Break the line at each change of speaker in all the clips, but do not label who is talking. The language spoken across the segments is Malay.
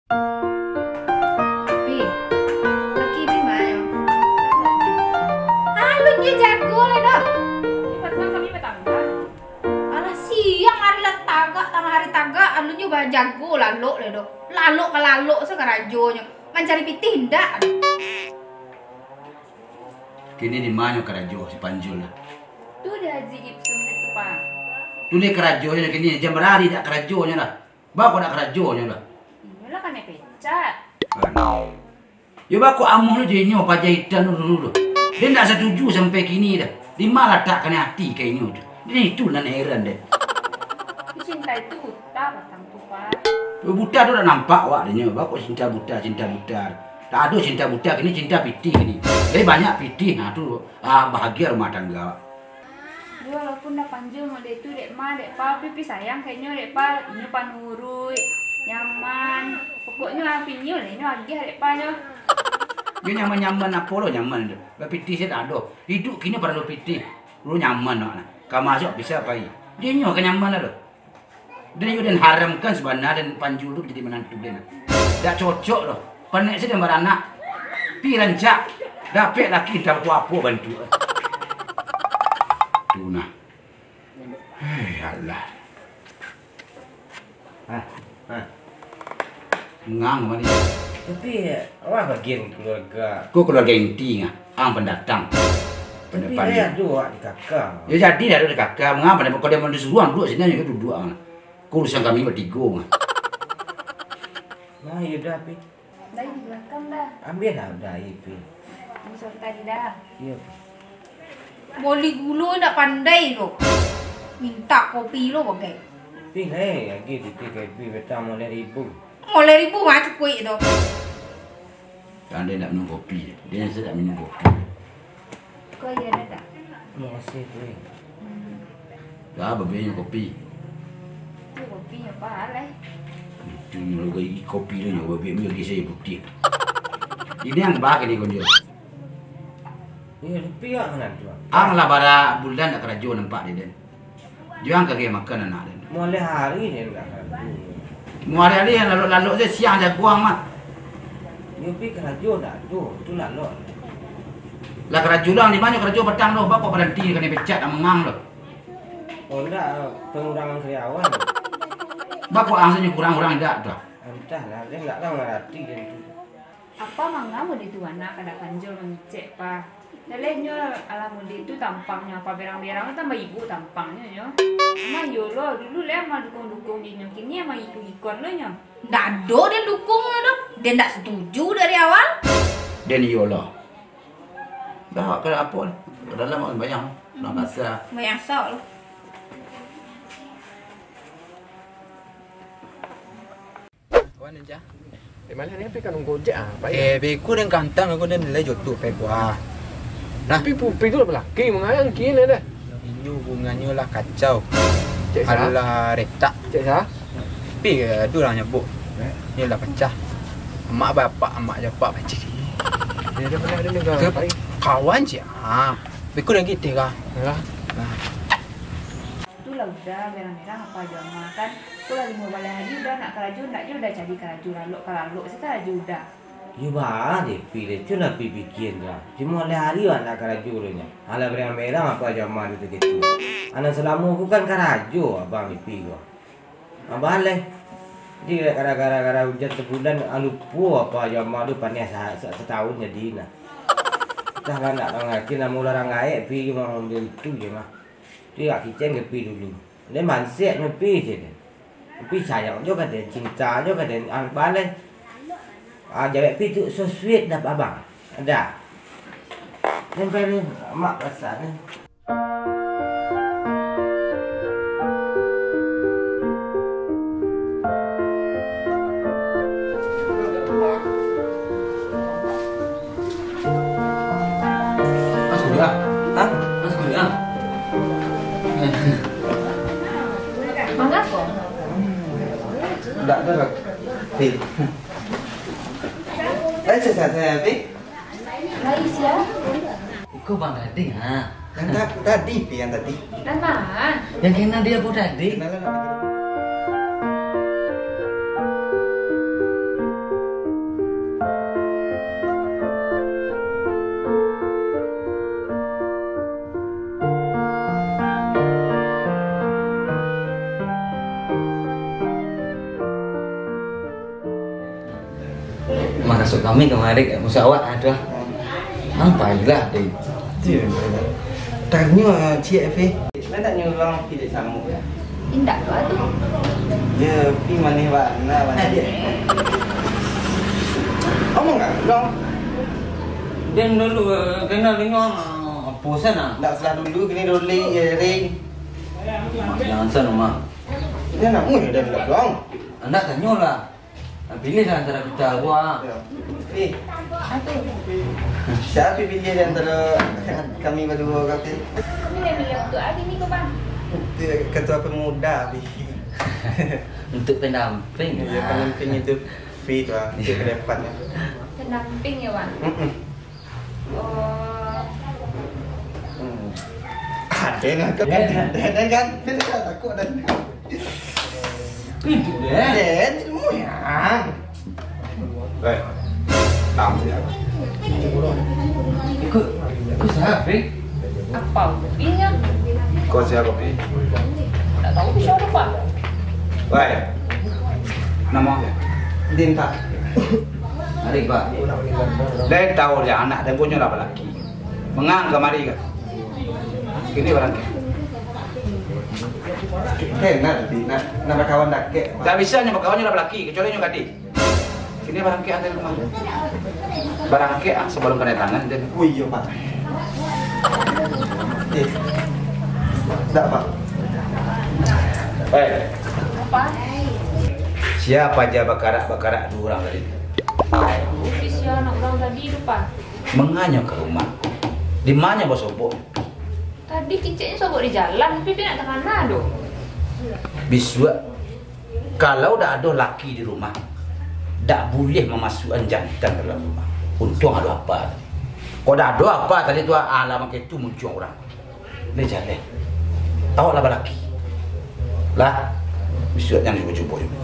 Pi, laki di mana? Lu dia jago le dah.
Ini petang kami petangga.
Alah siang hari lah tagak, tengah hari tagak, lu juga jago lalu le dah. Lalu ke lalu sekarajonya. Mencari pitih ndak.
Kini di mana kerajo si Panjul lah.
Tuh ada Haji Gibson itu pak.
Tu ni kerajonya kini jam berari dak kerajonya lah. Bako dak kerajonya lah.
Inilah kan pecat.
Ya bako amuh lu jenyo pajahitan dulu. Dia ndak setuju sampai kini dah. Di malah tak kena hati kayak ini. Dia itu lah heran deh.
Cinta itu buta petang tuh pak.
Buta tu dah nampak wak dia. Bako cinta buta. Tak ada cinta buta kini cinta pitih kini. Jadi banyak pitih. Nah tu bahagia rumah tangga.
Dia walaupun dah panjul mau dia itu dek ma dek pa pipi sayang kayaknya dek pa ini panurui nyaman. Pokoknya pinyul ini lagi dek pa nya.
Dia nyaman apa lo nyaman tu. Pitih saya tak ada. Hidup kini perlu pitih. Lu nyaman nak. Kau masuk bisa apa ini? Dia nyo kenyaman lah tu. Dia juga haramkan sebenarnya dan Panjul tu jadi menantu dia. Tak cocok loh. Panik saya dan beranak. Pi rancak. Dapat laki tak apa bantu. Tu nah. Hei Allah. Ngang mana?
Tapi awak bagian keluarga.
Kau keluarga inti ngah. Ang pendatang.
Tapi saya dua di kakak.
Ya jadi dah ada kakak. Mengapa? Kalau dia mau disuruh duduk sini juga duduk. Kau urusan kami bertiga ngah.
Nah, ya dah pi.
Dah di belakang dah.
Ambil dah dah pi.
Ini sore tadi dah.
Iya.
Boli gulu ndak pandai lo. Minta kopi lo bagai.
Pi leh lagi di pi pi betam oleh ibu.
Mulai ribu macam kuih tu.
Dan dia nak minum kopi. Dia sedap minum kopi.
Kau ya dah.
Masih pi.
Dah berbeza kopi.
Tu kopi apa lah?
Itu nyuruh kopi tu nyuruh berbeza lagi saya putih. Ini yang bahagia ni kau dia.
Iya pi ah kan tu.
Ang lah bara bulan nak kerajo nampak dia dan. Dia ang kagak makan anak dia.
Mulai hari ni enggak kan.
Mu hari-hari yang lalu-lalu dia siang dah buang mah.
Ya pi kerajo dah tu. Tu lalu.
Lah kerajo lang di mana kerajo petang tu bapak berhenti kena pecat dan mengang tu.
Oh enggak pengurangan karyawan.
Bapak angsanya kurang-kurang dak tu.
Entahlah dia enggak tahu ngerti dia itu.
Apa mangga mau di tuan nak kada panjul mengicek pa. Dalenya alam di itu tampangnya apa berang-berang tambah ibu tampangnya nyo. Ma yo lo dulu le ma dukung-dukung di nyo kini ma ikut-ikut lo nyo.
Ndak ada dia dukung tu. Dia ndak setuju dari awal.
Dan iyalah. Dah kena apa ni? Dalam makan banyak. Nak rasa.
Banyak asal lo.
Kawan aja.
Mana ni apa kan gojek ah? Pak.
Beku dan kantang aku dan nilai jodoh pekwa.
Tapi pupi tu lelaki mengayang kini dah.
Ini hubungannya lah kacau.
Cik Sarah.
Alah retak.
Cik Sarah.
Tapi tu lah nyebut. Ni lah pecah. Mak bapak, mak bapak pecah.
Dia dah pernah ada negara.
Ke kawan je. Beku dan kita kah?
Ya.
Tu lah udah berang-berang apa aja makan. Tu lagi mau balik lagi udah nak keraju nak je udah jadi keraju lalu kalau kita aja udah.
Ya bah deh pi le tu nak pi bikin lah. Cuma oleh hari nak kerajo nya. Ala berang-berang apa zaman itu gitu. Anak selama aku kan kerajo abang pi gua. Abang leh. Dia gara-gara hujan sebulan lupa apa zaman tu panas setahun jadi nah. Dah lah nak ngaji nak mula orang gaib pi mau ambil tu je mah. Dia kitchen ke pi dulu. Dia mansek ni pi je. Pi sayang juga dia cinta juga dia abang leh. Jawab pi tu so sweet dah abang. Ada. Sampai ni mak rasa ni.
Mangga kok.
Tak ada lah. Saya Pi.
Lagi sia.
Kau bang tadi ha. Yang tadi Pi yang tadi.
Dan mana?
Yang kena dia pun tadi.
Masuk kami kemarin musyawarah ada. Nampaklah deh.
Tanya Cik Fi. Nak tak nyuruh pergi sama.
Indah tu aduh.
Ya, pergi mana mana dia. Kamu enggak? Dong.
Dan dulu kena dengar apa sana?
Tak salah dulu kini dulu ring.
Jangan sana mak.
Dia nak mui dah dong.
Anda tanya lah. Pilih antara kita gua.
Eh, siapa pilih di antara kami berdua kata?
Kami dah pilih untuk hari ni kau bang.
Ketua pemuda Fi.
Untuk pendamping.
Ya, pendamping itu Fi tu lah. Ke depannya.
Pendamping ya bang. Oh.
Ada nak kan? Dia takut dah.
Itu deh.
Dan semua yang.
Tam siapa?
Ikut siapa?
Apa upinya?
Kau siapa Pi?
Tak tahu tu siapa pak.
Wei. Nama?
Din Pak.
Hari pak.
Dia tahu dia anak dia punya lah lelaki. Mengang kemari kan? Kini barang ke?
Kenal di nama kawan dak ke.
Tak bisa nyoba kawannya lah lelaki kecuali nyoba adik. Kini barang ke antar rumah. Barang ke sebelum kena tangan dia.
Oh iya Pak. Tak Pak.
Apa?
Siapa aja bakarak dua orang tadi?
Ofis yang anak orang tadi tu pak.
Menganya ke rumah. Di mana bos opo?
Tadi kiciknya sobok di jalan, tapi dia nak ke mana tu?
Biswa. Kalau dah ada laki di rumah, tak boleh memasukkan jantan ke dalam rumah. Untung ada apa? Kalau dah ada apa tadi tu alamak itu muncul orang. Dia jalan. Tahu lah laki. Lah, biswa yang cuba-cuba juga.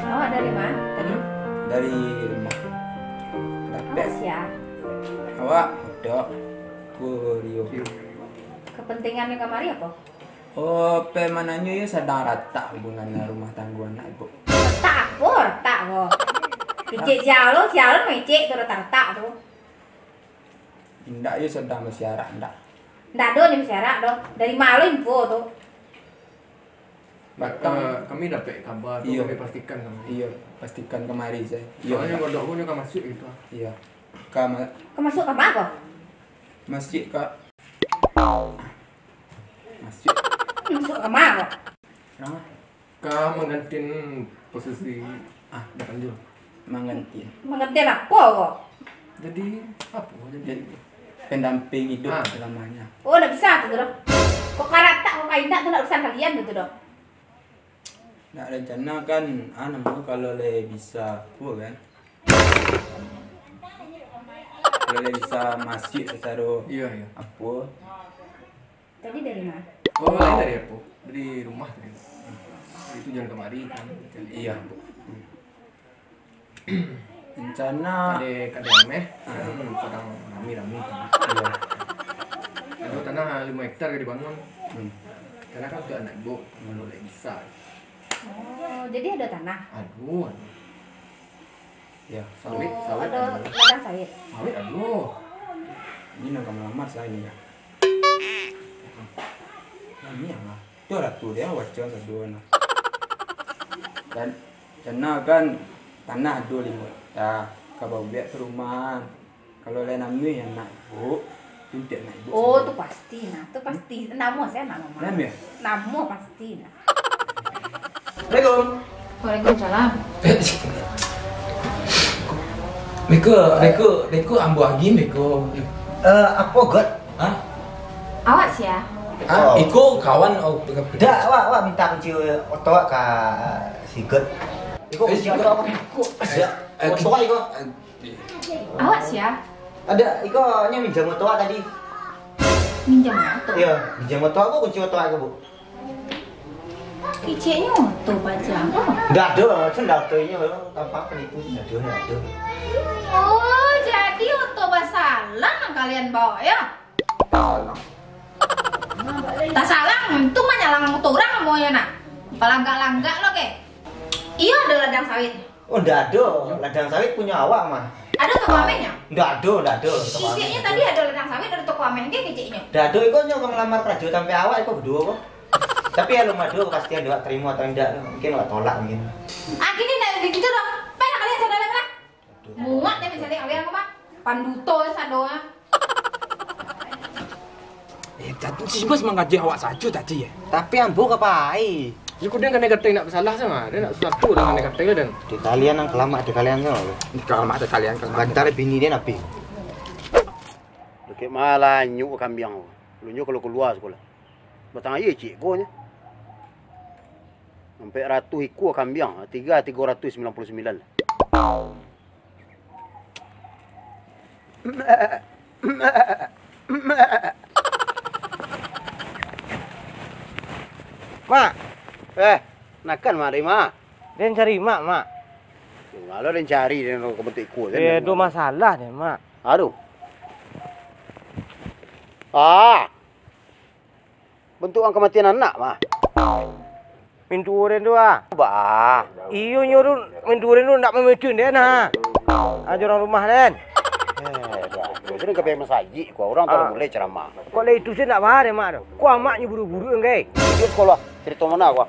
Awak dari mana tadi?
Dari rumah.
Awak siap.
Awak udah ku Rio.
Kepentingannya kamari apa?
Oh, pemanannya ya sedang rata hubungannya rumah tangga anak ibu.
Retak kok. Kicik sialon mecek tu retak tu.
Indah ya sedang bersiarak indah.
Ndak ada yang bersiarak doh. Dari malu info tu.
Batang
Kami dapat kabar tu,
Iya.
kami pastikan kami.
iya pastikan kemari saya.
Soalnya kodok pun juga masuk gitu.
Iya. Kau
Kau masuk ke apa?
masjid kak. Masjid.
Masuk ke mana?
Kenapa?
Kau menggantin posisi depan jul.
Mengganti.
Mengerti apa kok?
Jadi apa?
Jadi pendamping hidup
Ah.
selamanya.
Oh, ndak bisa tu doh. Kok karata kok kaindak tu ndak urusan kalian tu doh.
Nak rencana kan, namanya kalau le bisa, kan? Kalau le bisa masjid secara
Iya iya.
apa?
Tadi dari mana?
Oh lain dari apa? Dari rumah tadi. Itu jalan kemari kan.
Iya, Bu. Rencana
Ada ameh, kadang rami kan.
iya.
Ada tanah 5 hektar ke dibangun.
Hmm.
Karena kan untuk anak ibu, kalau lagi bisa.
Oh, jadi ada tanah.
Aduh,
Ya,
sawit,
Oh,
sawit,
ada
aduh.
ladang sawit.
Sawit, aduh.
ini nak melamar saya ini ya. Ini yang lah. Itu ratu dia wajah sedua nah. Dan rencana kan tanah 25. Ya, kalau biar perumahan. Kalau lain nami yang nak ibu, tunjuk nak ibu.
Oh, tu pasti nah. Tu pasti. Nama saya nama.
Nama ya?
Nama pasti nah.
Assalamualaikum.
Waalaikumsalam.
Beko ambu lagi beko.
Apa god?
Hah?
Awak sia.
Oh.
Iko kawan
Dak, awak minta kunci oto ka si god. Iko kunci oto apa? Oto iko.
Awak sia.
Ada, iko nya minjam oto tadi.
Minjam motor.
Iya, minjam oto aku kunci oto aku, Bu.
Kiciknya tuh pajang.
Nggak ada, sendak tuanya tampang penipu nggak ada.
Oh, jadi oto basalang kalian bawa ya? Tak salang, itu mah nyalang motor orang mau ya nak. Palanggak-langgak lo ke? Iya ada ladang sawit.
Oh, nggak ada. Ladang sawit punya awak mah.
Ada toko amehnya?
Nggak ada.
Kiciknya tadi ada ladang sawit, ada toko ameh ke kiciknya?
Nggak ada, itu nyoba ngelamar kerja sampai awak itu berdua kok. Tapi ya lumah dulu pasti ada terima atau enggak, mungkin nggak tolak mungkin.
Ah gini nih begitu dong. Pengen kalian sadar kan? Muat deh misalnya kalian apa? Panduto sadoa.
Tadi si bos mengaji awak saja tadi ya.
Tapi ambo kepai.
Ya kau dia kan kata nak bersalah sama, dia nak sesuatu dengan kata dia dan.
Di kalian yang kelamak di kalian tuh.
Kalau mak ada kalian kalau
Bantar bini dia nabi.
Dekat malah nyuk kambing. Lu nyuk kalau keluar sekolah. Batang air cik ko nya. Sampai ratu iku kambing, 399.
Mak,
Nakan mak dari mak.
dia cari mak.
Kalau dia cari dia nak kebentuk iku.
Ada masalah nih mak.
Aduh. Bentukan kematian anak mah.
Pintu orang tu ah.
Bah.
Iyo nyuruh pintu orang tu nak memedun dia nah. Aja orang rumah dan.
Itu ni kebiasaan masaji. Kau orang tahu mulai ceramah.
Kok le itu saya nak bahar mak tu. Kau amaknya buru-buru enggak?
Dia sekolah cerita mana gua?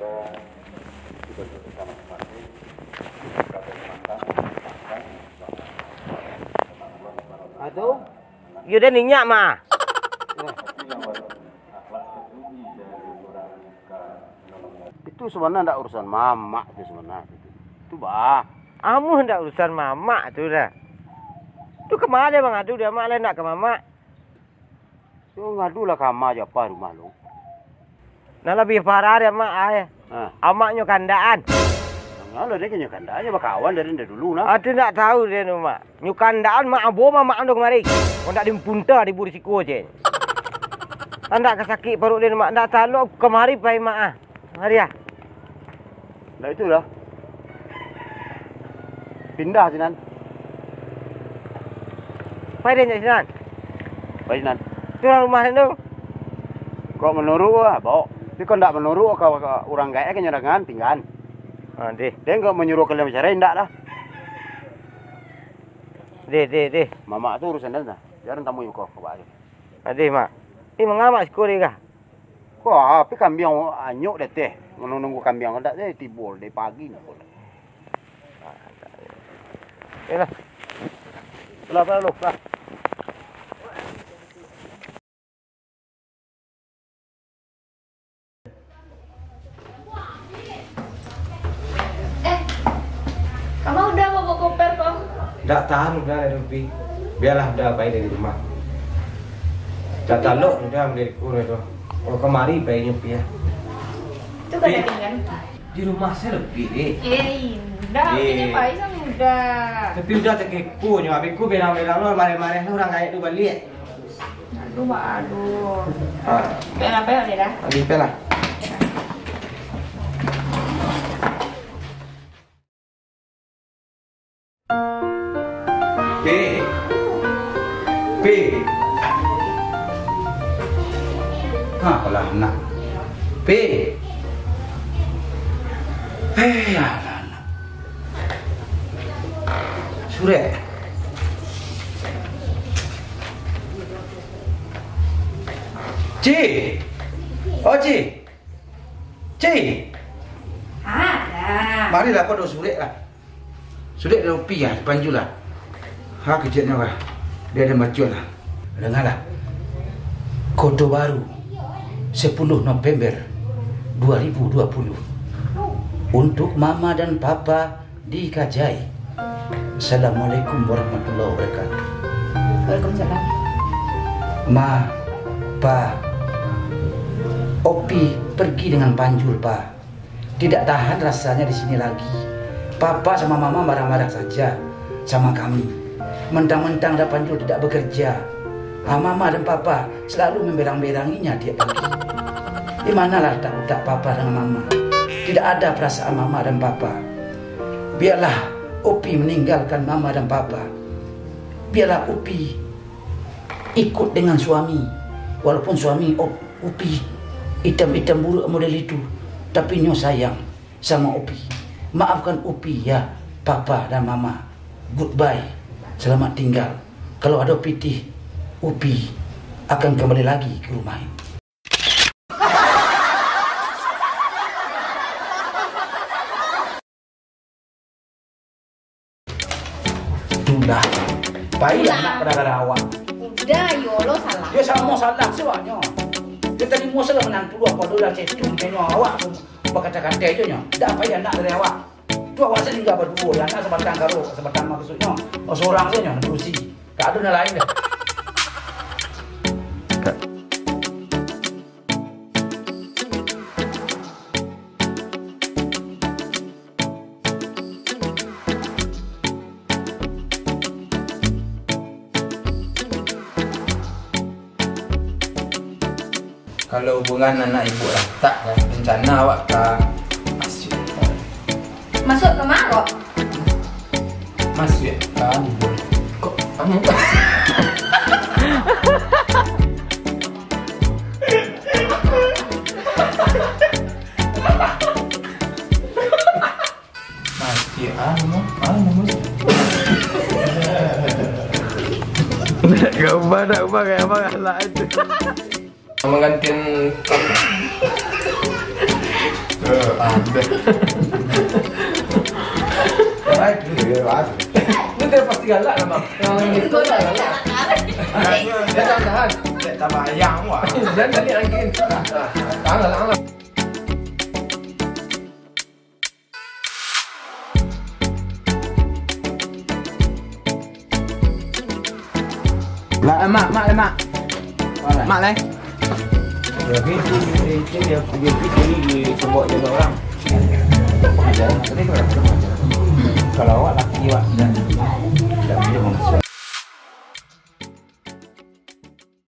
Aduh. Yo dah minyak mah.
Itu sebenarnya ndak urusan mama itu sebenarnya. Itu bah.
Amu hendak urusan mama tu dah. Tu kemana bang adu dia mak nak ke mama.
Tu ngadu lah kama aja apa rumah lu.
Nah lebih parah dia mak ayah. Amaknya kandaan.
Kalau dia kena kanda aja bakawan dari dulu nah.
Ada nak tahu dia tu mak. Nyukandaan mak abo mak andong mari. Kau nak dimpunta di burisiko je. Anda kesakit perut dia mak. Nak tahu kemari pai mak ah. Mari ah.
Nah itulah. Pindah sinan.
Pai dia sinan.
Pai sinan.
Tu rumah dia tu.
Kau menurut ah, bawa. Tapi kau ndak menurut kau orang gaya kenyarangan tinggal.
Deh.
Dia enggak menyuruh kalian bicara enggak lah.
Deh.
Mama tu urusan dia. Jangan tamu kau bawa.
Deh mak. Ini mengamak sekolah kah?
Kau api kambing anyuk dah teh. Menunggu kambing dah teh tibul dari pagi ni.
Yalah.
Lah lu.
Kamu udah bawa koper kok?
Tak tahan udah ada lebih. Biarlah udah baik dari rumah. Tak tahu udah milikku itu. Oh kemari bayi nyupi ya.
Itu kan tinggal.
Di rumah saya lebih deh.
Udah, ini baik sama udah.
Tapi udah terkeku nyawabiku berang-berang lo marah-marah lo orang kaya tu balik.
Aduh. Apa ya dah?
Habis pelah.
P. Apalah nak. P. Anak. Surat. C. Oh C.
Ada.
Marilah kau duk surat lah. Surat dia rupiah depan julah. Ha kejutnya lah. Dia ada macam lah. Dengarlah. Kode baru 10 November 2020 untuk mama dan papa di Kajai. Assalamualaikum warahmatullahi wabarakatuh.
Waalaikumsalam.
Ma, Pa, Opi pergi dengan Panjul, Pa. Tidak tahan rasanya di sini lagi. Papa sama Mama marah-marah saja sama kami. Mentang-mentang dah Panjul tidak bekerja. Mama dan Papa selalu memberang-beranginya dia pergi. Di manalah tak Papa dengan Mama. tidak ada perasaan mama dan papa. Biarlah Upi meninggalkan mama dan papa. Biarlah Upi ikut dengan suami. Walaupun suami Upi hitam-hitam buruk model itu, tapi Nyo sayang sama Upi. Maafkan Upi ya, papa dan mama. Goodbye, selamat tinggal. Kalau ada pitih, Upi akan kembali lagi ke rumah ini. Itulah payah nak gara-gara awak.
Udah, Yolo salah.
Dia sama salah sebabnya. Dia tadi mau salah menantu lu apa dolar cecung kayaknya awak pun berkata-kata itu nya. Dah payah nak dari awak. Tu awak sendiri enggak berdua, anak sebatang karo, sebatang maksudnya. Oh seorang saja nerusi. Tak ada yang lain dah.
Kalau hubungan anak ibu lah tak kan rencana awak tak masuk.
Masuk ke mana kok?
Masuk kan boleh. Kok kamu masih anu
Nak ubah kayak apa lah itu. Menggantian
baik dulu ya, Pak. Itu dia pasti galak lah, Bang. Yang itu lah galak. Dia tahan. Dia tak bayang wah. Dan tadi angin. Tahan. Lah, mak. Mak lah.
Ya itu dia pergi sebut jaga orang. Kalau awak laki awak